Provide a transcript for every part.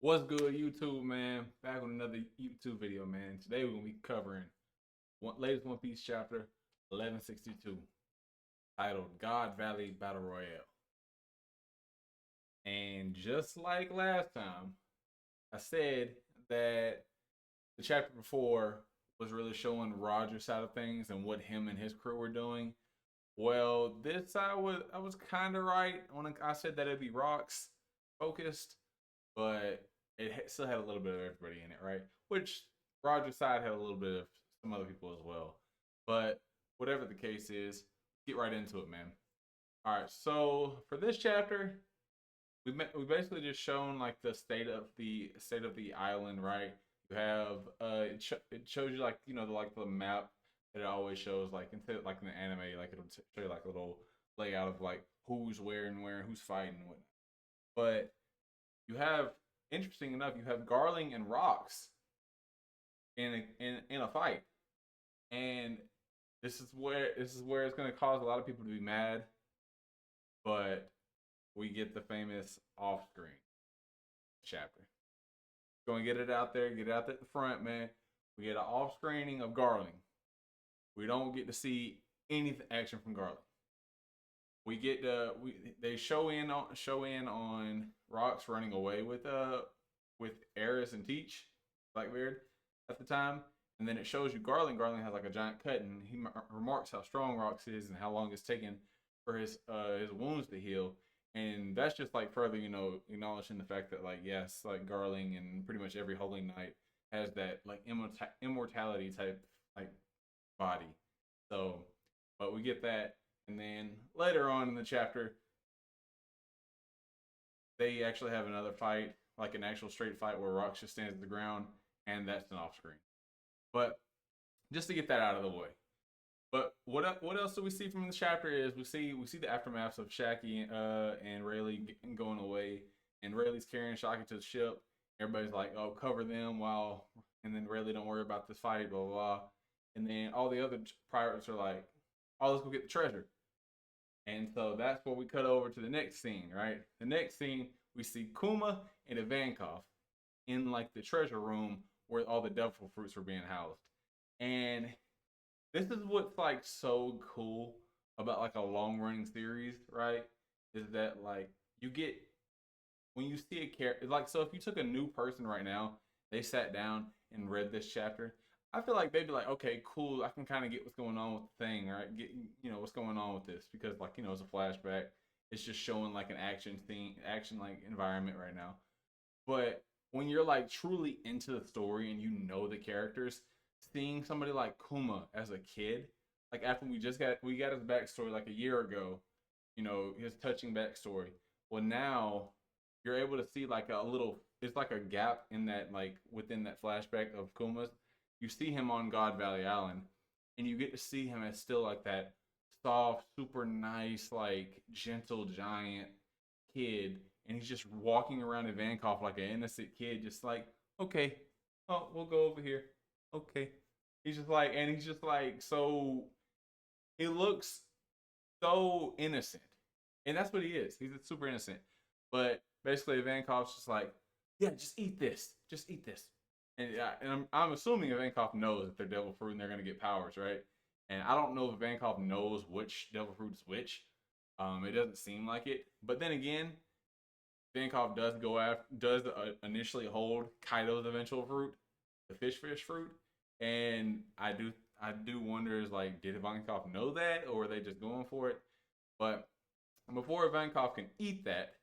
What's good, YouTube, man? Back with another YouTube video, man. Today we're gonna be covering latest One Piece chapter 1162, titled "God Valley Battle Royale." And just like last time, I said that the chapter before was really showing Roger's side of things and what him and his crew were doing. Well, this I was kind of right when I said that it'd be rocks focused, but it still had a little bit of everybody in it, right? Which Roger's side had a little bit of some other people as well. But whatever the case is, get right into it, man. All right, so for this chapter, we basically just shown like the state of the island, right? You have it shows you like the map that it always shows like instead of, like in the anime, like it'll show you like a little layout of like who's where and where, who's fighting and whatnot. But you have, interesting enough, you have Garling and Rocks in a fight, and this is where it's going to cause a lot of people to be mad. But we get the famous off screen chapter. Going to get it out there, get it out there at the front, man. We get an off screening of Garling. We don't get to see any action from Garling. We get they show in on Rocks running away with Eris and Teach Blackbeard at the time, and then it shows you Garland. Garland has like a giant cut, and he remarks how strong Rocks is and how long it's taken for his wounds to heal. And that's just like further, acknowledging the fact that like yes, like Garling and pretty much every Holy Knight has that like immortality type like body. So, but we get that, and then later on in the chapter, they actually have another fight, like an actual straight fight where Rox just stands at the ground, and that's an off screen. But just to get that out of the way. But what else do we see from the chapter is we see the aftermaths of Shaki and Rayleigh going away, and Rayleigh's carrying Shaki to the ship. Everybody's like, "Oh, cover them," while and then Rayleigh, "Don't worry about this fight," blah blah blah. And then all the other pirates are like, "Oh, let's go get the treasure." And so that's where we cut over to the next scene, right? The next scene, we see Kuma and Ivankov in like the treasure room where all the devil fruits were being housed. And this is what's like so cool about like a long running series, right? Is that like you get when you see a character like, so if you took a new person right now, they sat down and read this chapter, I feel like they'd be like, okay, cool, I can kind of get what's going on with the thing, right? Get what's going on with this, because like it's a flashback. It's just showing like an action thing, action like environment right now. But when you're like truly into the story and you know the characters, seeing somebody like Kuma as a kid, like after we got his backstory like a year ago, his touching backstory. Well, now you're able to see like a little. It's like a gap in that, like within that flashback of Kuma's. You see him on God Valley Island, and you get to see him as still like that soft, super nice, like gentle giant kid, and he's just walking around in Vancouver like an innocent kid, just like, okay, oh, we'll go over here. Okay. He's just like, so he looks so innocent. And that's what he is. He's super innocent. But basically, Vankov's just like, yeah, just eat this. Just eat this. And I'm assuming Vankov knows that they're devil fruit and they're going to get powers, right? And I don't know if Vankov knows which devil fruit is which. It doesn't seem like it. But then again, Vankov does initially hold Kaido's eventual fruit, the fish fruit, and I do wonder, is like, did Vankov know that, or are they just going for it? But before Vankov can eat that,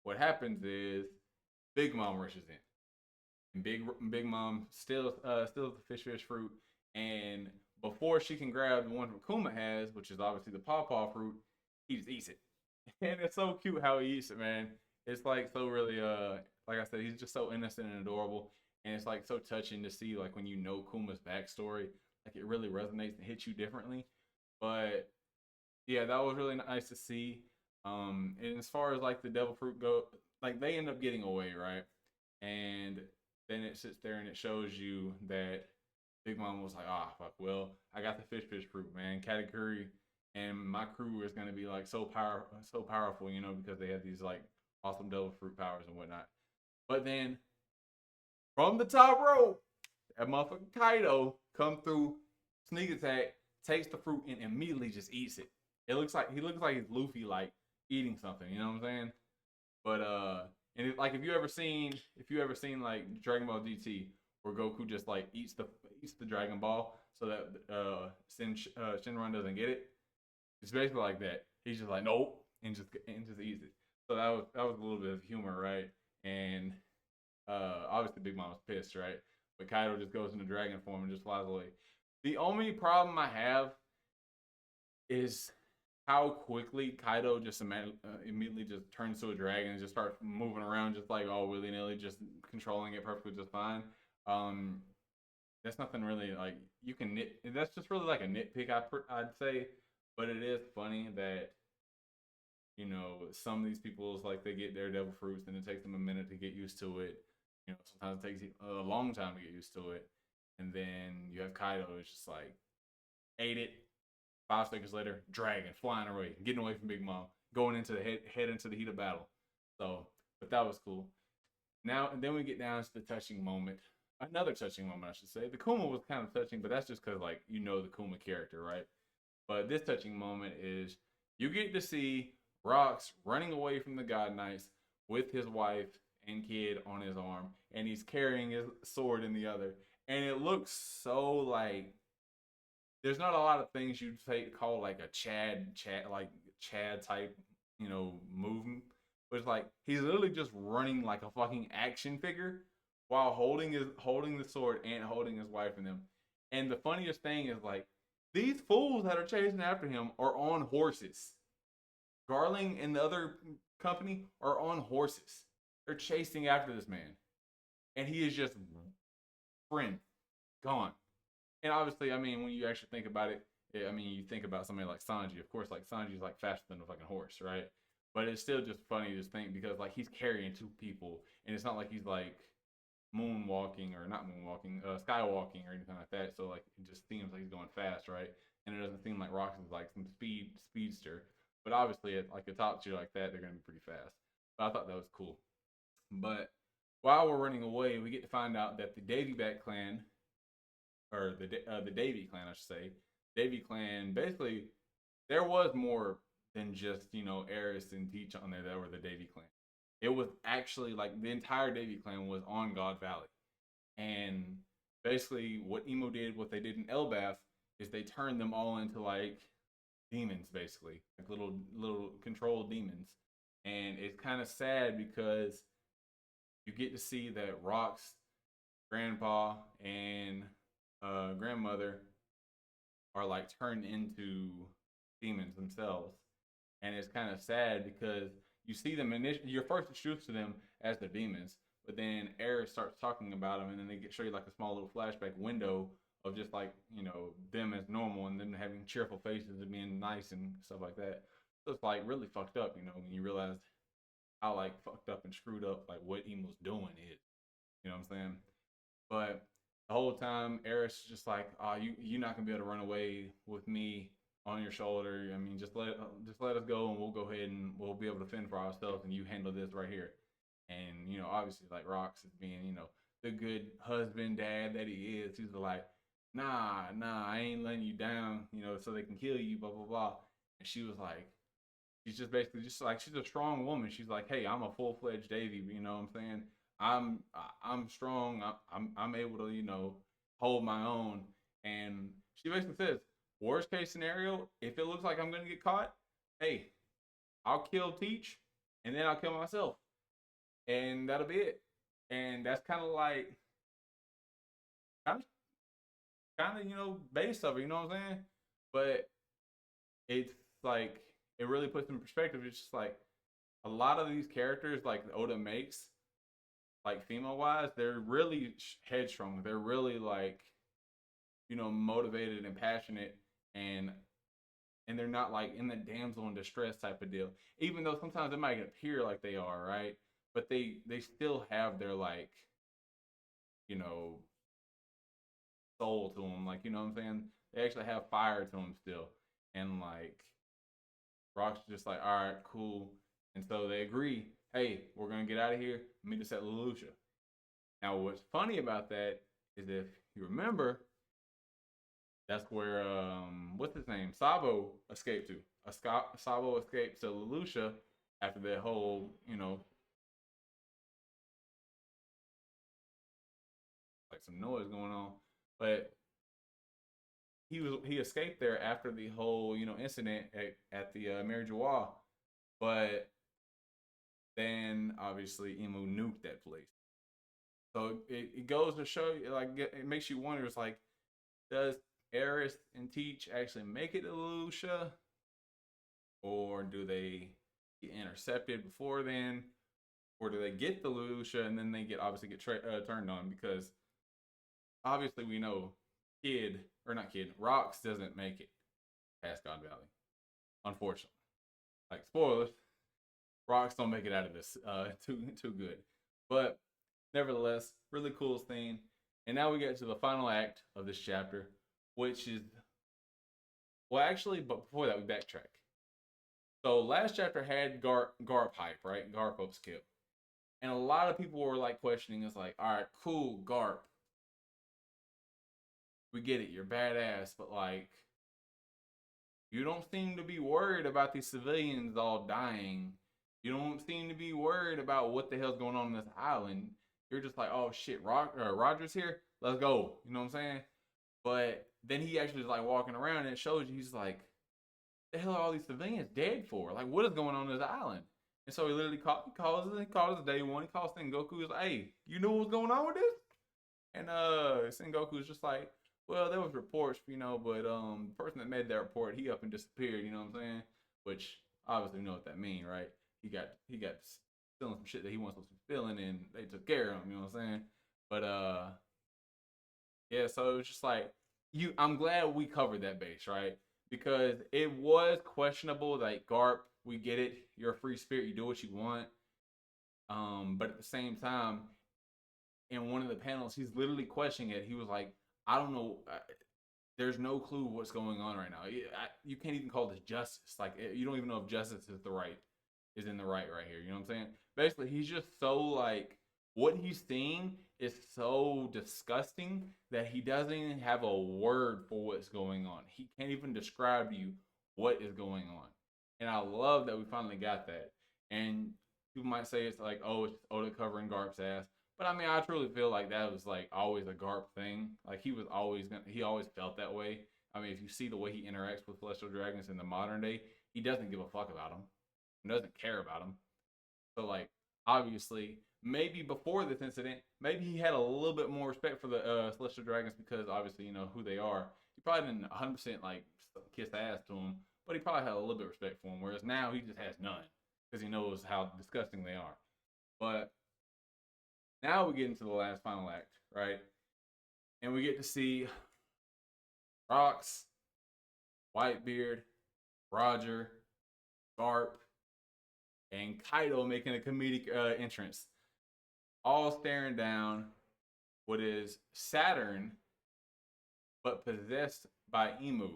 what happens is Big Mom rushes in, and Big Mom steals the fish fruit, and before she can grab the one Kuma has, which is obviously the pawpaw fruit, he just eats it. And it's so cute how he eats it, man. It's like so really like I said, he's just so innocent and adorable, and it's like so touching to see like when you know Kuma's backstory, like it really resonates and hits you differently. But yeah, that was really nice to see. And as far as like the devil fruit go, like they end up getting away, right? And then it sits there and it shows you that Big Mom was like, ah, fuck, well, I got the fish fruit, man. Katakuri and my crew is gonna be like so powerful, because they have these like awesome devil fruit powers and whatnot. But then from the top rope, that motherfucking Kaido come through, sneak attack, takes the fruit and immediately just eats it. It looks like he's Luffy like eating something. You know what I'm saying? But and like if you ever seen like Dragon Ball GT where Goku just like eats the Dragon Ball so that Shenron doesn't get it. It's basically like that. He's just like nope and just eats it. So that was a little bit of humor, right? And obviously Big Mom was pissed, right? But Kaido just goes into dragon form and just flies away. The only problem I have is how quickly Kaido just immediately just turns to a dragon and just starts moving around just like all willy nilly, just controlling it perfectly just fine. Um, that's nothing really like you can nit. That's just really like a nitpick, I'd say. But it is funny that some of these people's like they get their devil fruits and it takes them a minute to get used to it. Sometimes it takes a long time to get used to it, and then you have Kaido. It's just like ate it. 5 seconds later, dragon flying away, getting away from Big Mom, going into the head into the heat of battle. So, but that was cool. Now and then we get down to the touching moment. Another touching moment, I should say. The Kuma was kind of touching, but that's just because like the Kuma character, right? But this touching moment is you get to see Rox running away from the God Knights with his wife and kid on his arm, and he's carrying his sword in the other. And it looks so like there's not a lot of things you'd call like a Chad type, movement. But it's like he's literally just running like a fucking action figure while holding the sword and holding his wife in them. And the funniest thing is like these fools that are chasing after him are on horses. Garling and the other company are on horses. They're chasing after this man. And he is just gone. And obviously, I mean, when you actually think about it, you think about somebody like Sanji. Of course, like Sanji's like faster than a fucking horse, right? But it's still just funny to think because like he's carrying 2 people, and it's not like he's like moonwalking or not moonwalking, skywalking or anything like that. So like it just seems like he's going fast, right? And it doesn't seem like Rox is like some speedster. But obviously, at like a top tier like that, they're gonna be pretty fast. But I thought that was cool. But while we're running away, we get to find out that the Davy Back clan, or the Davy clan, I should say, Davy clan. Basically, there was more than just Eris and Teach on there that were the Davy clan. It was actually like the entire Davy clan was on God Valley, and basically what Emo did, what they did in Elbath, is they turned them all into like demons, basically like little controlled demons. And it's kind of sad because you get to see that Rock's grandpa and grandmother are like turned into demons themselves, and it's kind of sad because you see them you're first introduced to them as the demons, but then Eris starts talking about them, and then they show you like a small little flashback window of just like them as normal and them having cheerful faces and being nice and stuff like that. So it's like really fucked up, when you realize how like fucked up and screwed up like what Emo's doing is. You know what I'm saying? But the whole time, Eris just like, oh, you're not gonna be able to run away with me on your shoulder. I mean, just let us go, and we'll go ahead and we'll be able to fend for ourselves, and you handle this right here. And obviously, like Rox is being, the good husband, dad that he is. He's like, nah, I ain't letting you down, so they can kill you, blah blah blah. And she was like, she's just basically just like she's a strong woman. She's like, hey, I'm a full-fledged Davy. You know what I'm saying? I'm strong. I'm able to hold my own. And she basically says, worst case scenario, if it looks like I'm gonna get caught, hey, I'll kill Teach, and then I'll kill myself, and that'll be it. And that's kind of like kind of base of it. You know what I'm saying? But it's like it really puts in perspective. It's just like a lot of these characters like Oda makes, like female wise, they're really headstrong. They're really like motivated and passionate, and they're not like in the damsel in distress type of deal. Even though sometimes it might appear like they are, right? But they still have their like soul to them. Like what I'm saying? They actually have fire to them still, and like Rock's just like, all right, cool. And so they agree hey, we're gonna get out of here. Meet us at Lelouch. Now, what's funny about that is if you remember, that's where what's his name? Sabo escaped to. Sabo escaped to Lelouch after that whole, like some noise going on. But he escaped there after the whole, incident at the Mary Joie. But then obviously Emu nuked that place. So it goes to show you, like, it makes you wonder. It's like, does Eris and Teach actually make it to Lelouch, or do they get intercepted before then, or do they get the Lelouch and then they obviously get turned on? Because obviously we know Rox doesn't make it past God Valley, unfortunately. Like, spoilers, Rox don't make it out of this too good. But nevertheless, really cool scene. And now we get to the final act of this chapter, which is, well, actually, but before that, we backtrack. So last chapter had Garp hype, right? Garp upskill. And a lot of people were like questioning, it's like, all right, cool, Garp. We get it, you're badass, but like, you don't seem to be worried about these civilians all dying. You don't seem to be worried about what the hell's going on this island. You're just like, oh shit, Roger's here, let's go. You know what I'm saying? But then he actually is like walking around, and it shows you he's like, the hell are all these civilians dead for? Like, what is going on this island? And so he literally calls day one. He calls Sengoku. He's like, hey, you know what's going on with this? And Sengoku's just like, well, there was reports, but the person that made that report, he up and disappeared. You know what I'm saying? Which obviously, you know what that means, right? He got stealing some shit that he wasn't supposed to be stealing, and they took care of him. You know what I'm saying? But yeah. So it was just like, I'm glad we covered that base, right? Because it was questionable. Like, Garp, we get it. You're a free spirit. You do what you want. But at the same time, in one of the panels, he's literally questioning it. He was like, I don't know. There's no clue what's going on right now. You can't even call this justice. Like, you don't even know if justice is in the right here. You know what I'm saying? Basically, he's just so like, what he's seeing is so disgusting that he doesn't even have a word for what's going on. He can't even describe to you what is going on. And I love that we finally got that. And people might say it's like, oh, it's just Oda covering Garp's ass. But I mean, I truly feel like that was like always a Garp thing. Like, he always felt that way. I mean, if you see the way he interacts with celestial dragons in the modern day, he doesn't give a fuck about them. He doesn't care about them. So like, obviously, maybe before this incident, maybe he had a little bit more respect for the celestial dragons because obviously you know who they are. He probably didn't 100% like kiss ass to them, but he probably had a little bit of respect for them. Whereas now he just has none because he knows how disgusting they are. But now we get into the last final act, right? And we get to see Rox, Whitebeard, Roger, Garp, and Kaido making a comedic entrance, all staring down what is Saturn, but possessed by Emu.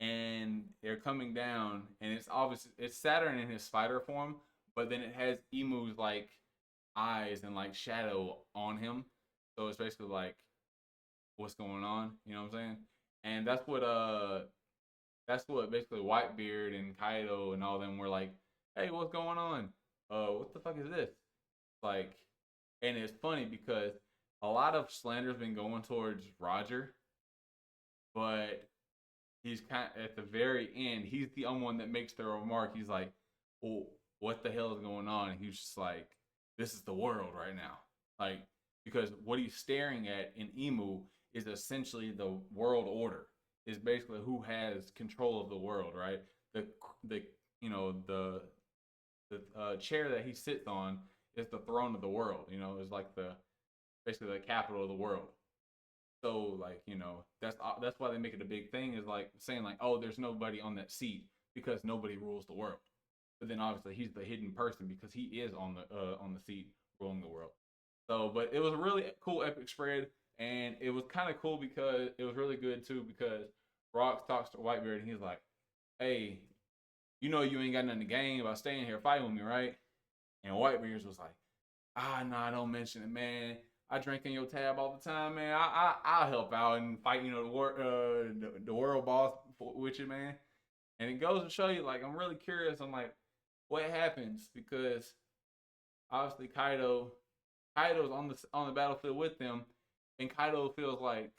And they're coming down, and it's Saturn in his spider form, but then it has Emu's like eyes and like shadow on him. So it's basically like, what's going on? You know what I'm saying? And that's what basically Whitebeard and Kaido and all them were like, hey, what's going on? What the fuck is this? Like, and it's funny because a lot of slander's been going towards Roger, but he's kind of, at the very end, he's the only one that makes the remark. He's like, well, what the hell is going on? And he's just like, this is the world right now. Like, because what he's staring at in Emu is essentially the world order. Is basically who has control of the world, right? The chair that he sits on is the throne of the world. You know, is like basically the capital of the world. So like, that's why they make it a big thing, is like saying like, oh, there's nobody on that seat because nobody rules the world. But then obviously he's the hidden person because he is on the seat ruling the world. So, but it was a really cool epic spread, and it was kind of cool because it was really good too, because Rox talks to Whitebeard and he's like, hey, you know you ain't got nothing to gain about staying here fighting with me, right? And Whitebeard's was like, nah, don't mention it, man. I drink in your tab all the time, man. I'll help out and fight, the world boss with you, man. And it goes to show you, like, I'm really curious on like what happens because obviously Kaido's on the battlefield with them, and Kaido feels like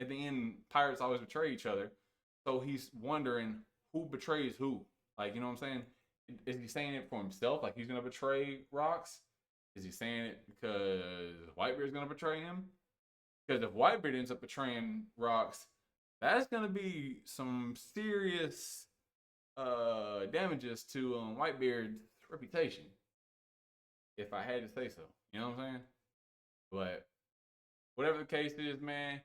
at the end pirates always betray each other, so he's wondering who betrays who. Like, you know what I'm saying? Is he saying it for himself, like he's gonna betray Rocks? Is he saying it because Whitebeard's gonna betray him? Because if Whitebeard ends up betraying Rocks, that's gonna be some serious damages to Whitebeard's reputation. If I had to say so, you know what I'm saying? But whatever the case is, man,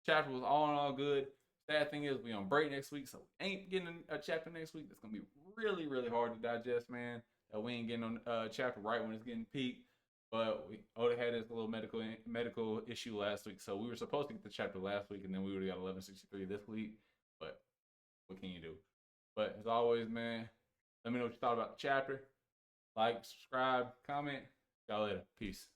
chapter was all in all good. Sad thing is we on break next week, so we ain't getting a chapter next week. That's gonna be really, really hard to digest, man. We ain't getting on chapter right when it's getting peaked. But Oda had this little medical issue last week, so we were supposed to get the chapter last week, and then we would have got 1163 this week. But what can you do? But as always, man, let me know what you thought about the chapter. Like, subscribe, comment. Y'all later. Peace.